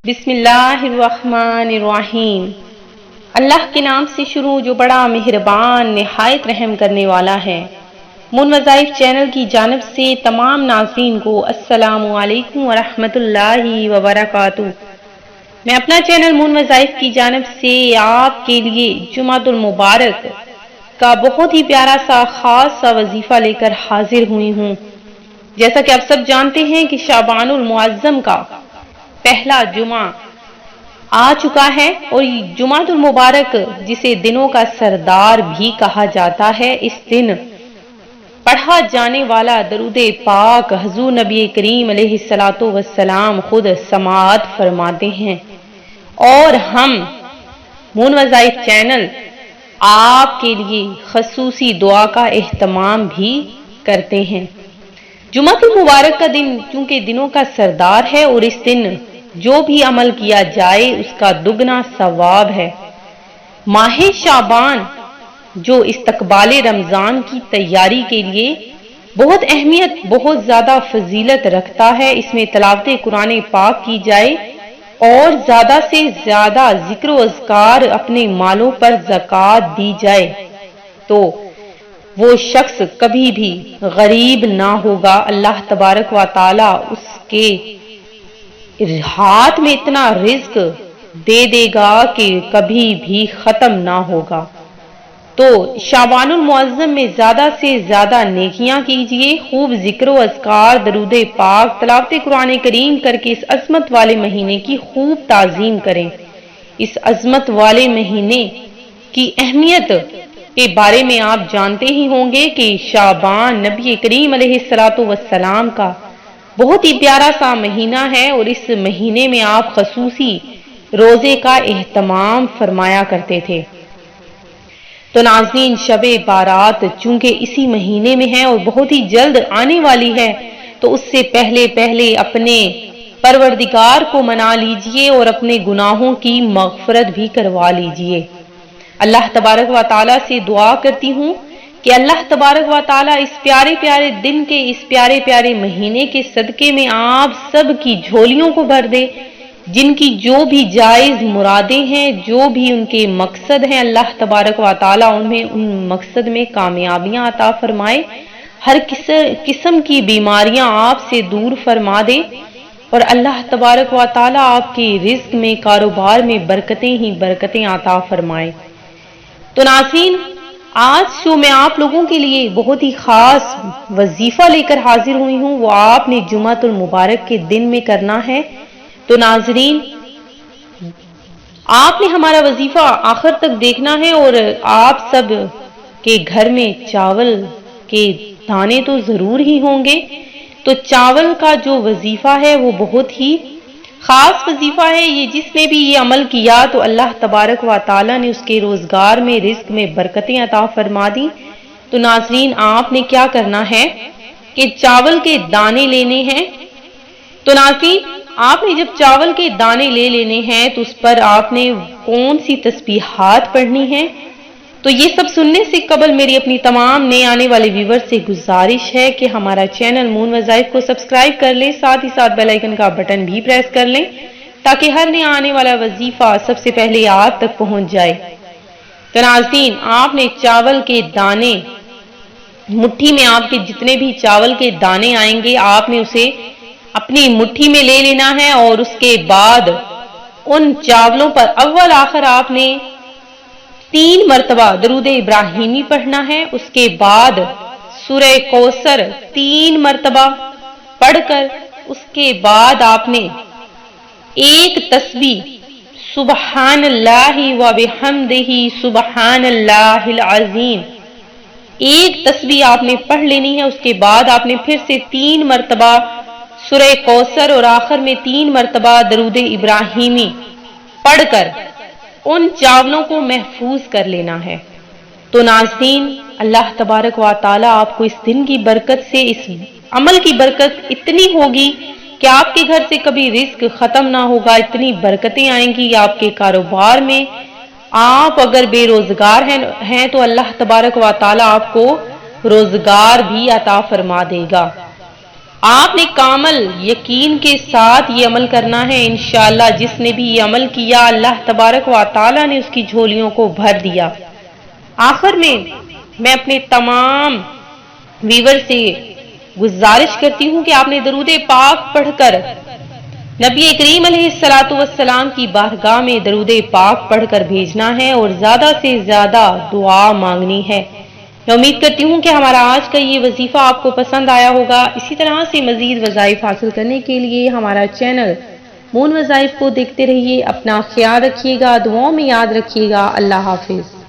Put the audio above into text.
بسم اللہ الرحمن الرحیم۔ اللہ کے نام سے شروع جو بڑا مہربان نہایت رحم کرنے والا ہے۔ مون وظائف چینل کی جانب سے تمام ناظرین کو السلام علیکم ورحمۃ اللہ وبرکاتہ۔ میں اپنا چینل مون وظائف کی جانب سے آپ کے لیے جمعۃ المبارک کا بہت ہی پیارا سا خاص سا وظیفہ لے کر حاضر ہوئی ہوں۔ جیسا کہ آپ سب جانتے ہیں کہ شعبان المعظم کا پہلا جمعہ آ چکا ہے، اور جمعۃ المبارک جسے دنوں کا سردار بھی کہا جاتا ہے، اس دن پڑھا جانے والا درود پاک حضور نبی کریم علیہ الصلوۃ والسلام خود سماعت فرماتے ہیں، اور ہم مون وظائف چینل آپ کے لیے خصوصی دعا کا اہتمام بھی کرتے ہیں۔ جمعۃ المبارک کا دن چونکہ دنوں کا سردار ہے، اور اس دن جو بھی عمل کیا جائے اس کا دگنا ثواب ہے۔ ماہ شعبان جو استقبال رمضان کی تیاری کے لیے بہت اہمیت، بہت زیادہ فضیلت رکھتا ہے، اس میں تلاوت قرآن پاک کی جائے اور زیادہ سے زیادہ ذکر و اذکار، اپنے مالوں پر زکوٰۃ دی جائے تو وہ شخص کبھی بھی غریب نہ ہوگا۔ اللہ تبارک و تعالی اس کے ہاتھ میں اتنا رزق دے دے گا کہ کبھی بھی ختم نہ ہوگا۔ تو شعبان المعظم میں زیادہ سے زیادہ نیکیاں کیجیے، خوب ذکر و اذکار، درود پاک، تلاوت قرآن کریم کر کے اس عظمت والے مہینے کی خوب تعظیم کریں۔ اس عظمت والے مہینے کی اہمیت کے بارے میں آپ جانتے ہی ہوں گے کہ شعبان نبی کریم علیہ الصلوۃ والسلام کا بہت ہی پیارا سا مہینہ ہے، اور اس مہینے میں آپ خصوصی روزے کا اہتمام فرمایا کرتے تھے۔ تو ناظرین، شب بارات چونکہ اسی مہینے میں ہے اور بہت ہی جلد آنے والی ہے، تو اس سے پہلے اپنے پروردگار کو منا لیجئے اور اپنے گناہوں کی مغفرت بھی کروا لیجئے۔ اللہ تبارک و تعالیٰ سے دعا کرتی ہوں کہ اللہ تبارک و تعالیٰ اس پیارے پیارے دن کے، اس پیارے پیارے مہینے کے صدقے میں آپ سب کی جھولیوں کو بھر دے۔ جن کی جو بھی جائز مرادیں ہیں، جو بھی ان کے مقصد ہیں، اللہ تبارک و تعالیٰ انہیں ان مقصد میں کامیابیاں عطا فرمائے، ہر قسم کی بیماریاں آپ سے دور فرما دے، اور اللہ تبارک و تعالیٰ آپ کے رزق میں، کاروبار میں برکتیں ہی برکتیں عطا فرمائے۔ تو ناظرین، آج جو میں آپ لوگوں کے لیے بہت ہی خاص وظیفہ لے کر حاضر ہوئی ہوں، وہ آپ نے جمعۃ المبارک کے دن میں کرنا ہے۔ تو ناظرین، آپ نے ہمارا وظیفہ آخر تک دیکھنا ہے، اور آپ سب کے گھر میں چاول کے دانے تو ضرور ہی ہوں گے۔ تو چاول کا جو وظیفہ ہے وہ بہت ہی خاص وظیفہ ہے۔ یہ جس نے بھی یہ عمل کیا تو اللہ تبارک و تعالیٰ نے اس کے روزگار میں، رزق میں برکتیں عطا فرما دی۔ تو ناظرین، آپ نے کیا کرنا ہے کہ چاول کے دانے لینے ہیں۔ تو ناظرین، آپ نے جب چاول کے دانے لے لینے ہیں تو اس پر آپ نے کون سی تسبیحات پڑھنی ہے، تو یہ سب سننے سے قبل میری اپنی تمام نئے آنے والے ویور سے گزارش ہے کہ ہمارا چینل مون وظائف کو سبسکرائب کر لیں، ساتھ ہی ساتھ بیل آئیکن کا بٹن بھی پریس کر لیں تاکہ ہر نیا آنے والا وظیفہ سب سے پہلے آپ تک پہنچ جائے۔ تو ناظرین، آپ نے چاول کے دانے، مٹھی میں آپ کے جتنے بھی چاول کے دانے آئیں گے، آپ نے اسے اپنی مٹھی میں لے لینا ہے، اور اس کے بعد ان چاولوں پر اول آخر آپ نے 3 مرتبہ درود ابراہیمی پڑھنا ہے۔ اس کے بعد سورہ کوثر 3 مرتبہ پڑھ کر اس کے بعد آپ نے ایک تسبیح سبحان اللہ و بحمدہ سبحان اللہ العظیم، ایک تسبیح آپ نے پڑھ لینی ہے۔ اس کے بعد آپ نے پھر سے 3 مرتبہ سورہ کوثر اور آخر میں 3 مرتبہ درود ابراہیمی پڑھ کر ان چاولوں کو محفوظ کر لینا ہے۔ تو ناظرین، اللہ تبارک و تعالیٰ آپ کو اس دن کی برکت سے، اس عمل کی برکت اتنی ہوگی کہ آپ کے گھر سے کبھی رزق ختم نہ ہوگا، اتنی برکتیں آئیں گی آپ کے کاروبار میں۔ آپ اگر بے روزگار ہیں تو اللہ تبارک و تعالیٰ آپ کو روزگار بھی عطا فرما دے گا۔ آپ نے کامل یقین کے ساتھ یہ عمل کرنا ہے انشاءاللہ۔ جس نے بھی یہ عمل کیا اللہ تبارک و تعالی نے اس کی جھولیوں کو بھر دیا۔ آخر میں میں اپنے تمام ویور سے گزارش کرتی ہوں کہ آپ نے درود پاک پڑھ کر نبی کریم علیہ الصلوۃ والسلام کی بارگاہ میں درود پاک پڑھ کر بھیجنا ہے اور زیادہ سے زیادہ دعا مانگنی ہے۔ میں امید کرتی ہوں کہ ہمارا آج کا یہ وظیفہ آپ کو پسند آیا ہوگا۔ اسی طرح سے مزید وظائف حاصل کرنے کے لیے ہمارا چینل مون وظائف کو دیکھتے رہیے۔ اپنا خیال رکھیے گا، دعاؤں میں یاد رکھیے گا۔ اللہ حافظ۔